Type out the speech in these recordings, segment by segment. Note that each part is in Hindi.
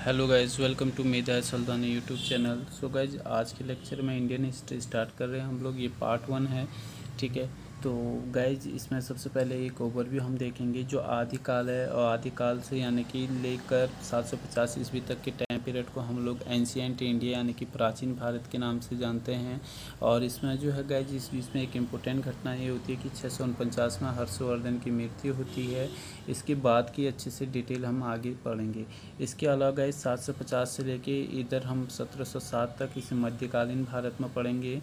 Hello guys, welcome to Medha Saltani YouTube channel. So guys, आज के लेक्चर में इंडियन हिस्ट्री स्टार्ट कर रहे हैं हम लोग। ये पार्ट 1 है, ठीक है। तो गाइज, इसमें सबसे पहले एक ओवरव्यू हम देखेंगे जो आदिकाल है, और आदिकाल से यानी कि लेकर 750 ईस्वी तक के टाइम पीरियड को हम लोग एंशियंट इंडिया यानी कि प्राचीन भारत के नाम से जानते हैं। और इसमें जो है गाइज, इस बीच में एक इम्पोर्टेंट घटना ये होती है कि 649 में हर्षवर्धन की मृत्यु होती है। इसके बाद की अच्छे से डिटेल हम आगे पढ़ेंगे। इसके अलावा गाइस 750 से लेके इधर हम 1707 तक इसे मध्यकालीन भारत में पढ़ेंगे।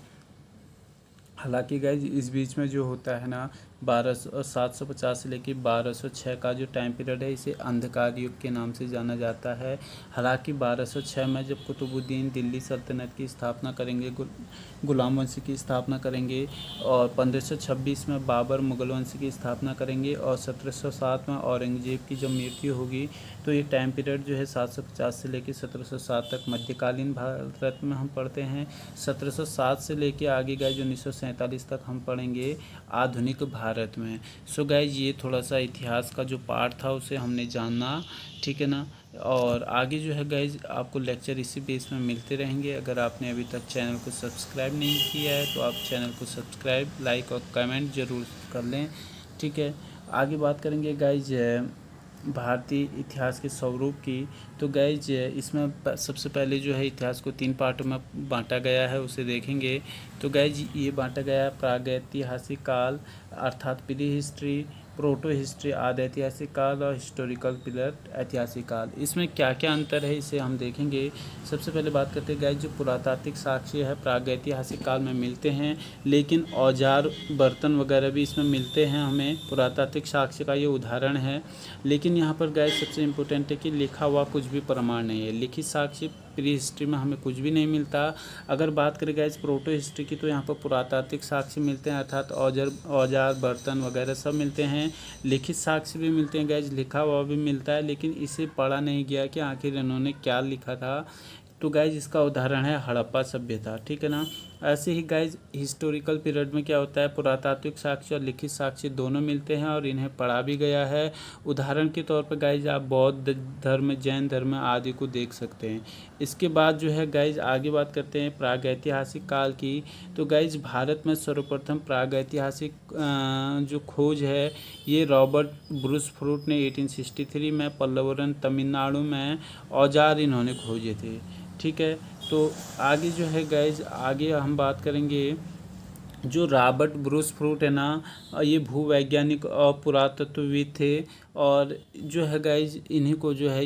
हालांकि गाइज इस बीच में जो होता है ना, 750 से लेकर 1206 का जो टाइम पीरियड है, इसे अंधकार युग के नाम से जाना जाता है। हालांकि 1206 में जब कुतुबुद्दीन दिल्ली सल्तनत की स्थापना करेंगे, गुलाम वंश की स्थापना करेंगे, और 1526 में बाबर मुगल वंश की स्थापना करेंगे, और 1707 में औरंगजेब की जब मृत्यु होगी, तो ये टाइम पीरियड जो है 750 से लेकर 1707 तक मध्यकालीन भारत में हम पढ़ते हैं। 1707 से लेके आगे गए जो 1947 तक हम पढ़ेंगे आधुनिक भारत में। सो गाइज, ये थोड़ा सा इतिहास का जो पार्ट था उसे हमने जानना, ठीक है ना। और आगे जो है गाइज, आपको लेक्चर इसी बेस में मिलते रहेंगे। अगर आपने अभी तक चैनल को सब्सक्राइब नहीं किया है तो आप चैनल को सब्सक्राइब, लाइक और कमेंट ज़रूर कर लें, ठीक है। आगे बात करेंगे गाइज भारतीय इतिहास के स्वरूप की। तो गाइज, इसमें सबसे पहले जो है इतिहास को 3 पार्टों में बांटा गया है, उसे देखेंगे। तो गाइज, ये बांटा गया है प्रागैतिहासिक काल अर्थात प्री हिस्ट्री, प्रोटो हिस्ट्री आदि ऐतिहासिक काल, और हिस्टोरिकल पीरियड ऐतिहासिक काल। इसमें क्या क्या अंतर है इसे हम देखेंगे। सबसे पहले बात करते हैं गाइज, जो पुरातात्विक साक्ष्य है प्रागैतिहासिक काल में मिलते हैं, लेकिन औजार बर्तन वगैरह भी इसमें मिलते हैं हमें। पुरातात्विक साक्ष्य का ये उदाहरण है। लेकिन यहाँ पर गाइज सबसे इम्पोर्टेंट है कि लिखा हुआ कुछ भी प्रमाण नहीं है। लिखित साक्ष्य प्री हिस्ट्री में हमें कुछ भी नहीं मिलता। अगर बात करें गाइज प्रोटो हिस्ट्री की, तो यहाँ पर पुरातात्विक साक्ष्य मिलते हैं, अर्थात औजार बर्तन वगैरह सब मिलते हैं। लिखित साक्ष्य भी मिलते हैं गाइज, लिखा हुआ भी मिलता है, लेकिन इसे पढ़ा नहीं गया कि आखिर इन्होंने क्या लिखा था। तो गाइज, इसका उदाहरण है हड़प्पा सभ्यता, ठीक है ना। ऐसे ही गाइज हिस्टोरिकल पीरियड में क्या होता है, पुरातात्विक साक्ष्य और लिखित साक्ष्य दोनों मिलते हैं और इन्हें पढ़ा भी गया है। उदाहरण के तौर पर गाइज आप बौद्ध धर्म, जैन धर्म आदि को देख सकते हैं। इसके बाद जो है गाइज आगे बात करते हैं प्रागैतिहासिक काल की। तो गाइज भारत में सर्वप्रथम प्रागैतिहासिक जो खोज है, ये रॉबर्ट ब्रूस फ्रूट ने 1863 में पल्लवरन तमिलनाडु में औजार इन्होंने खोजे थे, ठीक है। तो आगे जो है गाइज, आगे हम बात करेंगे जो रॉबर्ट ब्रूस फ्रूट है ना, ये भूवैज्ञानिक और पुरातत्वविद थे। और जो है गाइज, इन्हीं को जो है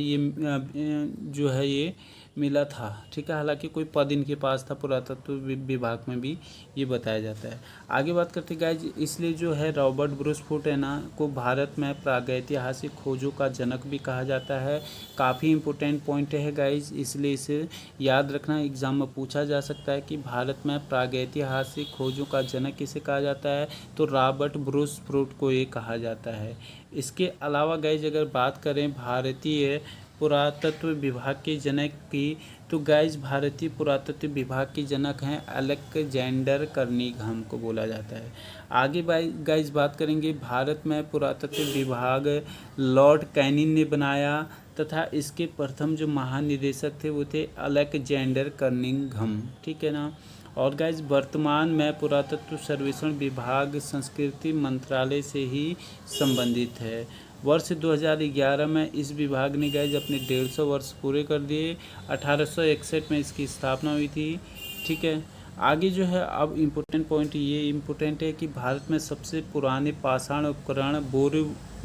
ये मिला था, ठीक है। हालांकि कोई पद इनके पास था पुरातत्व विभाग में भी, ये बताया जाता है। आगे बात करते गाइज, इसलिए जो है रॉबर्ट ब्रूस फ्रूट है ना को भारत में प्रागैतिहासिक खोजों का जनक भी कहा जाता है। काफ़ी इंपॉर्टेंट पॉइंट है गाइज, इसलिए इसे याद रखना, एग्जाम में पूछा जा सकता है कि भारत में प्रागैतिहासिक खोजों का जनक किसे कहा जाता है, तो रॉबर्ट ब्रूस फ्रूट को ये कहा जाता है। इसके अलावा गाइज अगर बात करें भारतीय पुरातत्व विभाग के जनक की, तो गाइज भारतीय पुरातत्व विभाग के जनक हैं अलेक्जेंडर कर्निघन को बोला जाता है। आगे गाइज बात करेंगे, भारत में पुरातत्व विभाग लॉर्ड कैनिंग ने बनाया, तथा इसके प्रथम जो महानिदेशक थे वो थे अलेक्जेंडर कर्निघन, ठीक है ना। और गाइज वर्तमान में पुरातत्व सर्वेक्षण विभाग संस्कृति मंत्रालय से ही संबंधित है। वर्ष 2011 में इस विभाग ने गाइज अपने 150 वर्ष पूरे कर दिए। 1861 में इसकी स्थापना हुई थी, ठीक है। आगे जो है अब इम्पोर्टेंट पॉइंट ये इम्पोर्टेंट है कि भारत में सबसे पुराने पाषाण उपकरण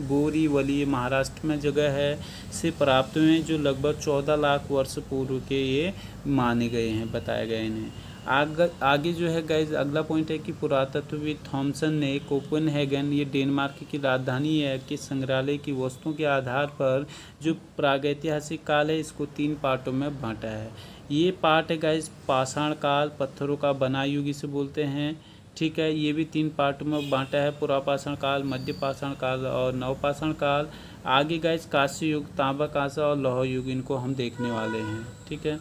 बोरीवली महाराष्ट्र में जगह है से प्राप्त हुए हैं, जो लगभग 14 लाख वर्ष पूर्व के ये माने गए हैं, बताए गए इन्हें। आगे जो है गाइज अगला पॉइंट है कि पुरातत्वविद थॉमसन ने कोपेनहेगन, ये डेनमार्क की राजधानी है, के संग्रहालय की वस्तुओं के आधार पर जो प्रागैतिहासिक काल है इसको 3 पार्टों में बांटा है। ये पार्ट है गाइज पाषाण काल, पत्थरों का बना युग इसे बोलते हैं, ठीक है। ये भी 3 पार्ट में बांटा है, पुरापाषाण काल, मध्य पाषाण काल और नवपाषाण काल। आगे गाइज कांस्य युग, तांबा कांसा और लौह युग, इनको हम देखने वाले हैं, ठीक है।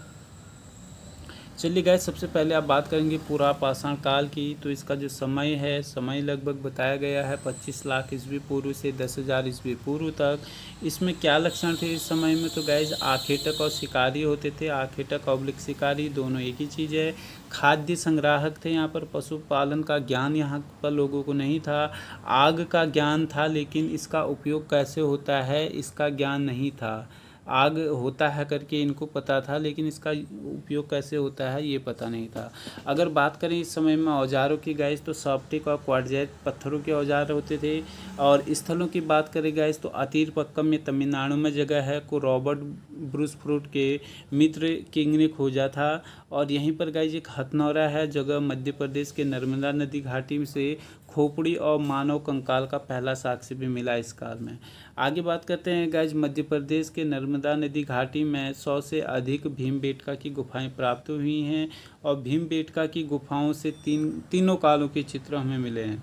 चलिए गाइस, सबसे पहले आप बात करेंगे पूरा पाषाण काल की। तो इसका जो समय है, समय लगभग बताया गया है 25 लाख ईस्वी पूर्व से 10,000 ईस्वी पूर्व तक। इसमें क्या लक्षण थे इस समय में? तो गाइस आखेटक और शिकारी होते थे। आखेटक ऑब्लिक शिकारी दोनों एक ही चीज़ है। खाद्य संग्राहक थे यहाँ पर। पशुपालन का ज्ञान यहाँ पर लोगों को नहीं था। आग का ज्ञान था, लेकिन इसका उपयोग कैसे होता है इसका ज्ञान नहीं था। आग होता है करके इनको पता था, लेकिन इसका उपयोग कैसे होता है ये पता नहीं था। अगर बात करें इस समय में औजारों की गाइस, तो सॉफ्टिक और क्वार्टजाइट पत्थरों के औजार होते थे। और स्थलों की बात करें गाइस, तो अतीरपक्कम में तमिलनाडु में जगह है को रॉबर्ट ब्रूस फ्रूट के मित्र किंग ने खोजा था। और यहीं पर गाइस एक हथनौरा है, जगह मध्य प्रदेश के नर्मदा नदी घाटी से खोपड़ी और मानव कंकाल का पहला साक्ष्य भी मिला इस काल में। आगे बात करते हैं गाइज, मध्य प्रदेश के नर्मदा नदी घाटी में 100 से अधिक भीमबेटका की गुफाएं प्राप्त हुई हैं। और भीमबेटका की गुफाओं से तीनों कालों के चित्र हमें मिले हैं।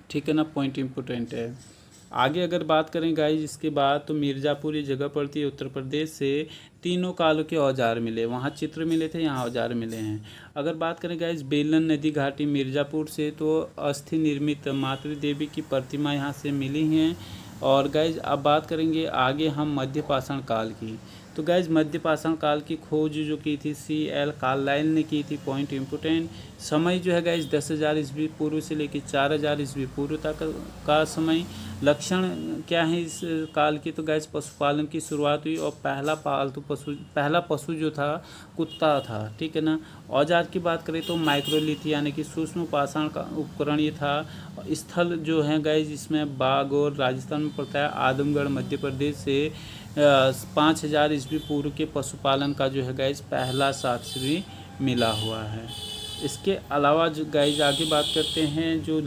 ठीक है ना, पॉइंट इम्पोर्टेंट है। आगे अगर बात करें गाइज इसके बाद, तो मिर्ज़ापुर ये जगह पड़ती है उत्तर प्रदेश से। तीनों कालों के औजार मिले, वहाँ चित्र मिले थे, यहाँ औजार मिले हैं। अगर बात करें गाइज बेलन नदी घाटी मिर्ज़ापुर से, तो अस्थि निर्मित मातृ देवी की प्रतिमा यहाँ से मिली हैं। और गाइज अब बात करेंगे आगे हम मध्य पाषाण काल की। तो गाइज मध्य पाषाण काल की खोज जो की थी C.L. कार्लाइल ने की थी। पॉइंट इम्पोर्टेंट, समय जो है गाइज 10,000 ईस्वी पूर्व से लेकर 4,000 ईस्वी पूर्व तक का समय। लक्षण क्या है इस काल की? तो गाइज पशुपालन की शुरुआत हुई और पहला पशु जो था कुत्ता था। ठीक है ना। औजार की बात करें तो माइक्रोलिथ यानी कि सूक्ष्म पाषाण का उपकरण ये था। स्थल जो है गाइज इसमें बागौर राजस्थान में पड़ता है। आदमगढ़ मध्य प्रदेश से 5,000 ईस्वी पूर्व के पशुपालन का जो है गाइज पहला साक्ष्य भी मिला हुआ है। इसके अलावा जो गाइज आगे बात करते हैं, जो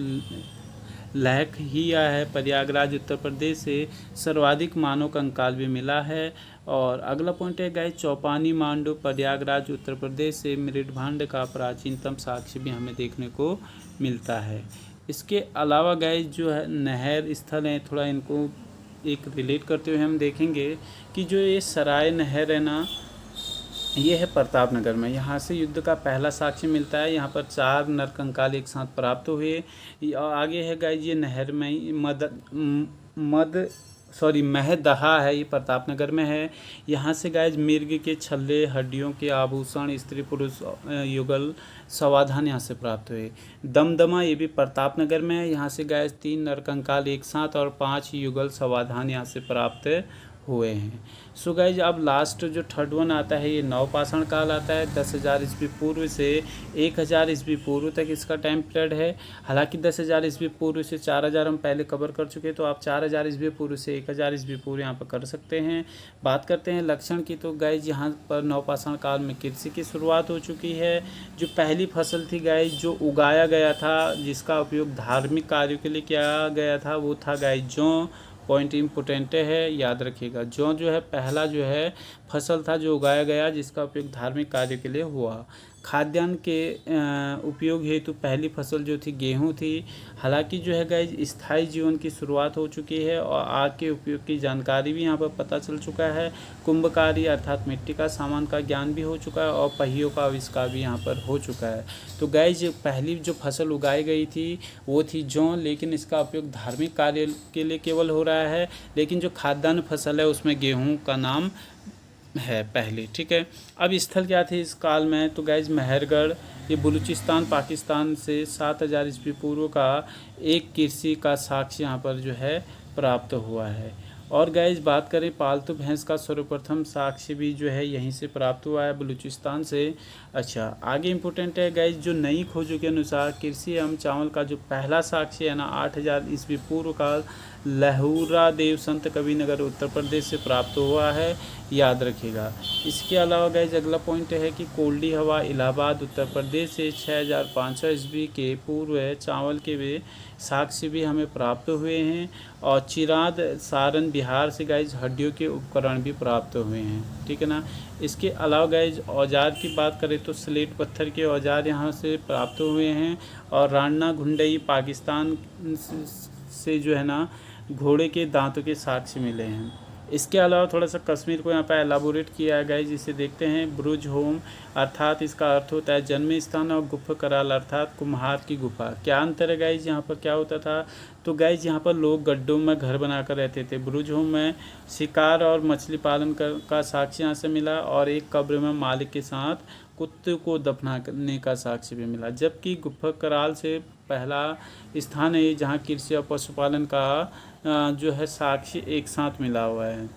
लहखहिया है प्रयागराज उत्तर प्रदेश से सर्वाधिक मानव कंकाल भी मिला है। और अगला पॉइंट है गाइज चौपानी मांडू प्रयागराज उत्तर प्रदेश से मृदभांड का प्राचीनतम साक्ष्य भी हमें देखने को मिलता है। इसके अलावा गाइज जो है नहर स्थल हैं, थोड़ा इनको एक रिलेट करते हुए हम देखेंगे कि जो ये सराय नहर है ना, ये है प्रतापनगर में। यहाँ से युद्ध का पहला साक्ष्य मिलता है। यहाँ पर 4 नरकंकाल एक साथ प्राप्त हुए। और आगे है गाइज ये नहर में महदहा है, ये प्रतापनगर में है। यहाँ से गाइज मिर्ग के छल्ले, हड्डियों के आभूषण, स्त्री पुरुष युगल समाधान यहाँ से प्राप्त हुए। दमदमा ये भी प्रतापनगर में है। यहाँ से गाइज 3 नरकंकाल एक साथ और 5 युगल समाधान यहाँ से प्राप्त हुए हैं। सो गाइज अब लास्ट जो थर्ड वन आता है, ये नवपाषाण काल आता है। 10,000 ईस्वी पूर्व से 1,000 ईस्वी पूर्व तक इसका टाइम पीरियड है। हालांकि 10,000 ईस्वी पूर्व से 4,000 हम पहले कवर कर चुके हैं, तो आप 4,000 ईस्वी पूर्व से 1,000 ईस्वी पूर्व यहाँ पर कर सकते हैं। बात करते हैं लक्षण की, तो गाइज यहाँ पर नवपाषाण काल में कृषि की शुरुआत हो चुकी है। जो पहली फसल थी गाइज जो उगाया गया था, जिसका उपयोग धार्मिक कार्यों के लिए किया गया था, वो था गाइज जौ। पॉइंट इम्पोर्टेंट है, याद रखिएगा। जौ जो है पहला जो है फसल था जो उगाया गया, जिसका उपयोग धार्मिक कार्य के लिए हुआ। खाद्यान्न के उपयोग हेतु पहली फसल जो थी गेहूं थी। हालांकि जो है गाइज स्थायी जीवन की शुरुआत हो चुकी है और आग के उपयोग की जानकारी भी यहाँ पर पता चल चुका है। कुंभकारी अर्थात मिट्टी का सामान का ज्ञान भी हो चुका है और पहियों का आविष्कार भी यहाँ पर हो चुका है। तो गाइज पहली जो फसल उगाई गई थी वो थी जौ, लेकिन इसका उपयोग धार्मिक कार्य के लिए केवल हो रहा है। लेकिन जो खाद्यान्न फसल है उसमें गेहूँ का नाम है पहले। ठीक है। अब स्थल क्या थे इस काल में? तो गाइज मेहरगढ़, ये बलूचिस्तान पाकिस्तान से 7,000 ईस्वी पूर्व का एक कृषि का साक्ष्य यहाँ पर जो है प्राप्त हुआ है। और गाइज बात करें पालतू भैंस का सर्वप्रथम साक्ष्य भी जो है यहीं से प्राप्त हुआ है, बलूचिस्तान से। अच्छा, आगे इम्पोर्टेंट है गाइज जो नई खोजों के अनुसार कृषि एवं चावल का जो पहला साक्ष्य है ना 8,000 ईस्वी पूर्व का लहुरा देव संत कबीरनगर उत्तर प्रदेश से प्राप्त हुआ है, याद रखिएगा। इसके अलावा गाइज अगला पॉइंट है कि कोल्डी हवा इलाहाबाद उत्तर प्रदेश से 6,500 ईस्वी के पूर्व चावल के वे साक्ष्य भी हमें प्राप्त हुए हैं। और चिराद सारण बिहार से गाइज हड्डियों के उपकरण भी प्राप्त हुए हैं। ठीक है ना। इसके अलावा गाइज औजार की बात करें तो स्लेट पत्थर के औजार यहाँ से प्राप्त हुए हैं। और रान्ना घुंडई पाकिस्तान से जो है ना घोड़े के दांतों के साक्ष्य मिले हैं। इसके अलावा थोड़ा सा कश्मीर को यहाँ पर एलाबोरेट किया है गाइज, जिसे देखते हैं। ब्रुज होम अर्थात इसका अर्थ होता है जन्म स्थान, और गुफा कराल अर्थात कुम्हार की गुफा। क्या अंतर है गाइज, यहाँ पर क्या होता था? तो गाइज यहाँ पर लोग गड्ढों में घर बनाकर रहते थे। ब्रुज होम में शिकार और मछली पालन का साक्ष्य यहाँ से मिला, और एक कब्र में मालिक के साथ कुत्ते को दफनाने का साक्ष्य भी मिला। जबकि गुफा कराल से पहला स्थान है जहाँ कृषि और पशुपालन का जो है साक्ष्य एक साथ मिला हुआ है,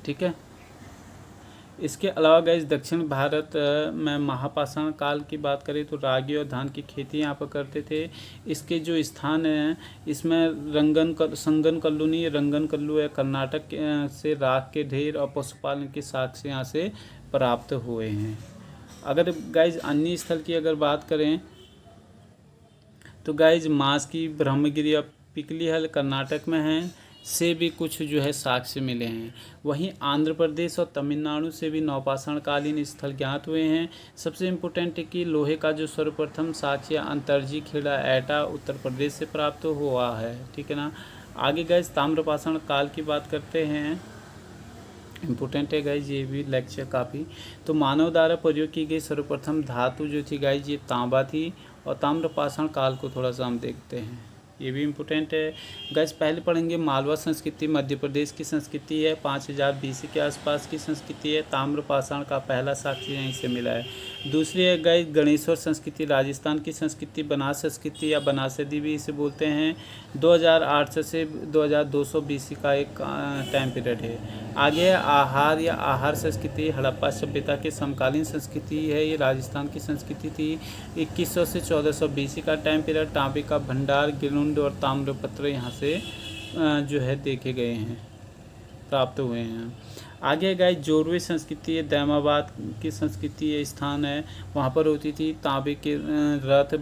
ठीक है। इसके अलावा गाइस दक्षिण भारत में महापाषाण काल की बात करें तो रागी और धान की खेती यहाँ पर करते थे। इसके जो स्थान हैं इसमें संगन कल्लू नहीं, रंगन कल्लू है। कर्नाटक से राख के ढेर और पशुपालन के साक्ष्य यहाँ से प्राप्त हुए हैं। अगर गाइज अन्य स्थल की अगर बात करें तो गाइज मांस की ब्रह्मगिरी और पिकली हल कर्नाटक में हैं, से भी कुछ जो है साक्ष्य मिले हैं। वहीं आंध्र प्रदेश और तमिलनाडु से भी नवपाषाण कालीन स्थल ज्ञात हुए हैं। सबसे इम्पोर्टेंट है कि लोहे का जो सर्वप्रथम साक्ष्य अंतर्जी खेड़ा एटा उत्तर प्रदेश से प्राप्त हुआ है, ठीक है ना। आगे गाइज ताम्रपाषाण काल की बात करते हैं, इम्पोर्टेंट है गाइज ये भी लेक्चर काफ़ी। तो मानव द्वारा प्रयोग की गई सर्वप्रथम धातु जो थी गाइज ये तांबा थी। और ताम्रपाषाण काल को थोड़ा सा हम देखते हैं, ये भी इम्पोर्टेंट है गाइज। पहले पढ़ेंगे मालवा संस्कृति मध्य प्रदेश की संस्कृति है, 5000 BC के आसपास की संस्कृति है। ताम्रपाषाण का पहला साक्ष्य यहीं से मिला है। दूसरी है गाइज गणेश्वर संस्कृति राजस्थान की संस्कृति, बनास संस्कृति या बनासदी भी इसे बोलते हैं। 2008 से 2200 BC का एक टाइम पीरियड है। आगे आहार या आहार संस्कृति हड़प्पा सभ्यता के समकालीन संस्कृति है, ये राजस्थान की संस्कृति थी। 2100 से 1400 BC का टाइम पीरियड, तांबे का भंडार गिलुंड और ताम्रपत्र यहाँ से जो है देखे गए हैं, प्राप्त हुए हैं। आगे गाय जोरवे संस्कृति है, दैमाबाद की संस्कृति ये स्थान है, वहाँ पर होती थी। तांबे के रथ,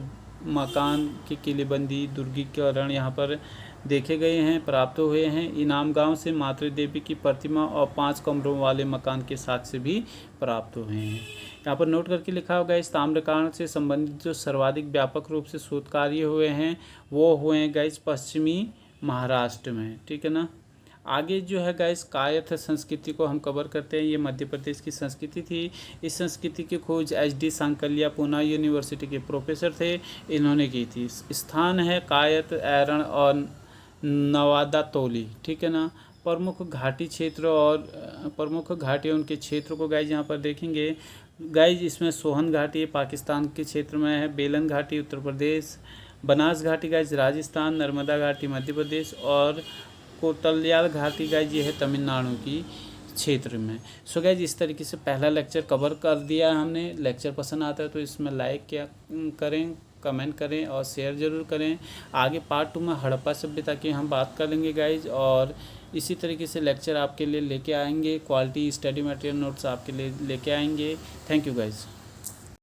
मकान की किलेबंदी, दुर्गीकरण यहाँ पर देखे गए हैं, प्राप्त हुए हैं। इनाम गांव से मातृ देवी की प्रतिमा और 5 कमरों वाले मकान के साक्ष्य भी प्राप्त हुए हैं। यहाँ पर नोट करके लिखा होगा इस ताम्रकांड से संबंधित जो सर्वाधिक व्यापक रूप से शोध कार्य हुए हैं वो हुए हैं गाइस पश्चिमी महाराष्ट्र में, ठीक है ना। आगे जो है गाइस कायथ संस्कृति को हम कवर करते हैं, ये मध्य प्रदेश की संस्कृति थी। इस संस्कृति की खोज HD सांकलिया पूना यूनिवर्सिटी के प्रोफेसर थे, इन्होंने की थी। स्थान है कायथ, ऐरण और नवादा तोली, ठीक है ना। प्रमुख घाटी क्षेत्र और प्रमुख घाटी उनके क्षेत्र को गाइज यहाँ पर देखेंगे। गाइज इसमें सोहन घाटी पाकिस्तान के क्षेत्र में है, बेलन घाटी उत्तर प्रदेश, बनास घाटी गाइज राजस्थान, नर्मदा घाटी मध्य प्रदेश और कोतल्याल घाटी गाइज ये है तमिलनाडु की क्षेत्र में। सो गाइज इस तरीके से पहला लेक्चर कवर कर दिया हमने। लेक्चर पसंद आता है तो इसमें लाइक क्या करें, कमेंट करें और शेयर ज़रूर करें। आगे पार्ट 2 में हड़प्पा सभ्यता की हम बात कर लेंगे गाइज, और इसी तरीके से लेक्चर आपके लिए लेके आएंगे। क्वालिटी स्टडी मटेरियल नोट्स आपके लिए लेके आएंगे। Thank you guys.